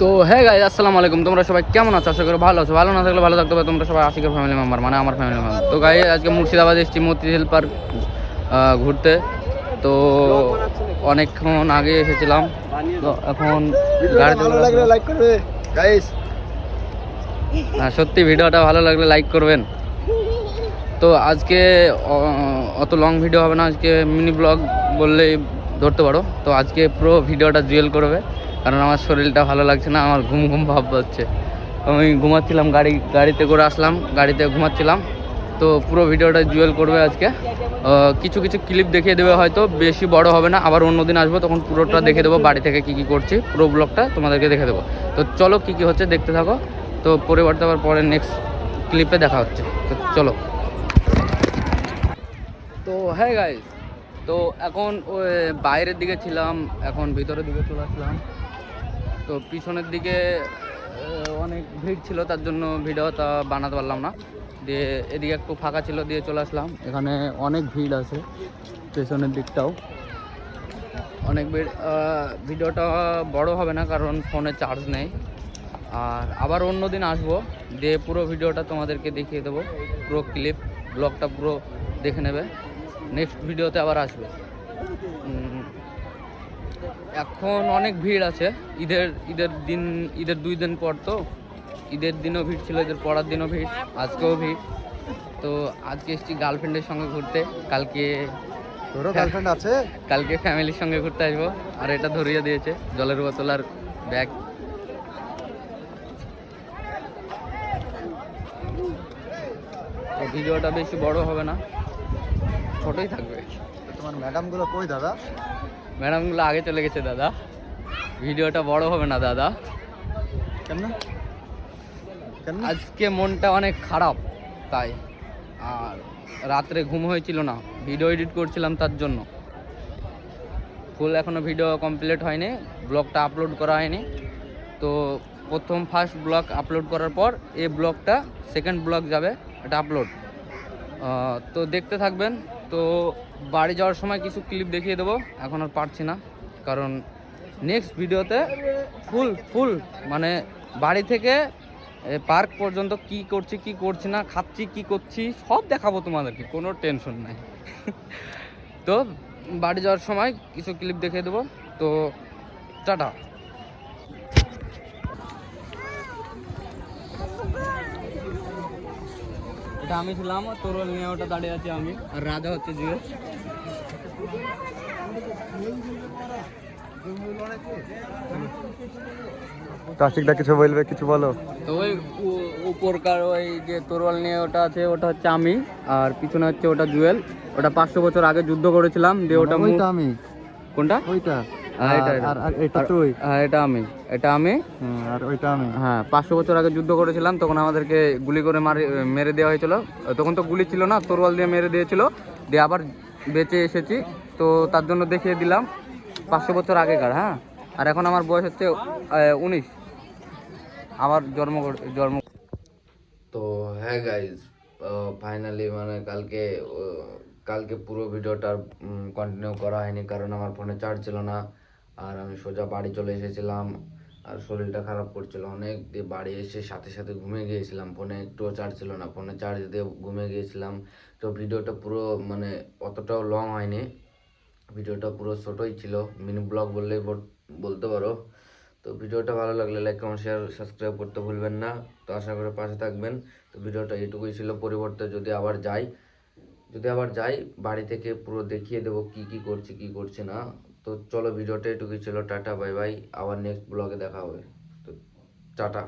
তো হ্যাঁ গাইস, আসসালামু আলাইকুম। তোমরা সবাই কেমন আছো? আশা করি ভালো আছো। ভালো না থাকলে ভালো থাকতে হবে। তোমরা সবাই আশিকের ফ্যামিলি মেম্বার, মানে আমার ফ্যামিলি মেম্বার। তো গাইস, আজকে মুর্শিদাবাদ এসেছি মতিঝিল পার্ক ঘুরতে। তো অনেকক্ষণ আগে এসেছিলাম, তো এখন গাড়িতে লাইক করবে গাইস। সত্যি ভিডিওটা ভালো লাগলে লাইক করবেন। তো আজকে অত লং ভিডিও হবে না, আজকে মিনি ব্লগ বললেই ধরতে পারো। তো আজকে পুরো ভিডিওটা জুয়েল করবে, কারণ আমার শরীরটা ভালো লাগছে না, আমার ঘুম ঘুম ভাব হচ্ছে। আমি ঘুমাচ্ছিলাম, গাড়িতে করে আসলাম, গাড়িতে ঘুমাচ্ছিলাম। তো পুরো ভিডিওটা জুয়েল করবে আজকে। কিছু কিছু ক্লিপ দেখিয়ে দেবে, হয়তো বেশি বড় হবে না। আবার অন্য দিন আসবো, তখন পুরোটা দেখে দেবো, বাড়ি থেকে কী কী করছি পুরো ব্লগটা তোমাদেরকে দেখে দেবো। তো চলো কী কী হচ্ছে দেখতে থাকো। তো পরিবর্তে আবার পরে নেক্সট ক্লিপে দেখা হচ্ছে। তো চলো। তো হ্যাঁ গাইস, তো এখন ওই বাইরের দিকে ছিলাম, এখন ভিতরের দিকে চলে আসলাম। তো পিছনের দিকে অনেক ভিড় ছিল, তার জন্য ভিডিওটা বানাতে পারলাম না। দিয়ে এদিকে একটু ফাঁকা ছিল, দিয়ে চলে আসলাম। এখানে অনেক ভিড় আছে, পেছনের দিকটাও অনেক ভিড়। ভিডিওটা বড় হবে না, কারণ ফোনে চার্জ নেই। আর আবার অন্য দিন আসবো, দিয়ে পুরো ভিডিওটা তোমাদেরকে দেখিয়ে দেবো, পুরো ক্লিপ ব্লগটা পুরো দেখে নেবে। নেক্সট ভিডিওতে আবার আসবে। এখন অনেক ভিড় আছে, ঈদের 2 দিন পর। তো ঈদের দিনও ভিড় ছিল, ঈদের পরের দিনও ভিড়, আজকেও ভিড়। তো আজকে এসেছি গার্লফ্রেন্ডের সঙ্গে ঘুরতে। কালকে তোরও গার্লফ্রেন্ড আছে? কালকে ফ্যামিলির সঙ্গে ঘুরতে আসবো। আর এটা ধরিয়ে দিয়েছে জলের বোতল আর ব্যাগ। তো ভিডিওটা বেশি বড় হবে না, ছোটই থাকবে। তোমার ম্যাডামগুলো কই দাদা? ম্যাডামগুলো আগে চলে গেছে দাদা, ভিডিওটা বড় হবে না দাদা। কেন? আজকে মনটা অনেক খারাপ, তাই। আর রাত্রে ঘুম হয়েছিল না, ভিডিও এডিট করছিলাম, তার জন্য। ফুল এখনও ভিডিও কমপ্লিট হয়নি, ব্লগটা আপলোড করা হয়নি। তো ফার্স্ট ব্লগ আপলোড করার পর এই ব্লগটা সেকেন্ড ব্লগ যাবে, এটা আপলোড। তো দেখতে থাকবেন। তো বাড়ি যাওয়ার সময় কিছু ক্লিপ দেখিয়ে দেবো, এখন আর পারছি না, কারণ নেক্সট ভিডিওতে ফুল মানে বাড়ি থেকে পার্ক পর্যন্ত কি করছি কি করছি না, খাচ্ছি কি করছি, সব দেখাবো তোমাদেরকে, কোনো টেনশন নাই। তো বাড়ি যাওয়ার সময় কিছু ক্লিপ দেখিয়ে দেবো। তো টাটা। এটা আমি ছিলাম, তোরল নিয়ে ওটা দাঁড়িয়ে আছি আমি, আর রাজা হচ্ছে জুয়েল। ট্রাফিকটা কিছু বলবে, কিছু বলো। তো ওই উপরকার ওই যে তোরল নিয়ে ওটা আছে, ওটা হচ্ছে আমি। আর পিছনে হচ্ছে ওটা জুয়েল। ওটা 500 বছর আগে যুদ্ধ করেছিলাম, দিয়ে ওটা আমি। কোনটা? ওইটা। এটা তুই? হ্যাঁ, এটা আমি। আর ওইটা আমি। হ্যাঁ, 500 বছর আগে যুদ্ধ করেছিলাম, তখন আমাদেরকে গুলি করে মেরে দেওয়া হয়েছিল। তখন তো গুলি ছিল না, তরোয়াল দিয়ে মেরে দিয়েছিল, দিয়ে আবার বেঁচে এসেছি। তো তার জন্য দেখিয়ে দিলাম 500 বছর আগেকার। হ্যাঁ, আর এখন আমার বয়স হচ্ছে 19, আমার জন্ম। তো হ্যাঁ গাইজ, ফাইনালি মানে কালকে পুরো ভিডিওটা কন্টিনিউ করা হয়নি, কারণ আমার ফোনে চার্জ ছিল না। আর আমি সোজা বাড়ি চলে এসেছিলাম, আর শরীরটা খারাপ করছিল অনেক। দিয়ে বাড়ি এসে সাথে সাথে ঘুমিয়ে গিয়েছিলাম, ফোনে একটুও চার্জ ছিল না, ফোনে চার্জ দিয়ে ঘুমিয়ে গিয়েছিলাম। তো ভিডিওটা পুরো মানে অতটাও লং হয়নি, ভিডিওটা পুরো ছোটোই ছিল, মিনি ব্লগ বললেই বলতে পারো। তো ভিডিওটা ভালো লাগলে লাইক কমেন্ট শেয়ার সাবস্ক্রাইব করতে ভুলবেন না। তো আশা করে পাশে থাকবেন। তো ভিডিওটা এটুকুই ছিল, পরিবর্তে যদি আবার যাই বাড়ি থেকে পুরো দেখিয়ে দেবো কি কি করছি কি করছি না। তো চলো, ভিডিওটা এটুকুই ছিল, টাটা বাই বাই, আবার নেক্সট ব্লগে দেখা হবে। তো টাটা।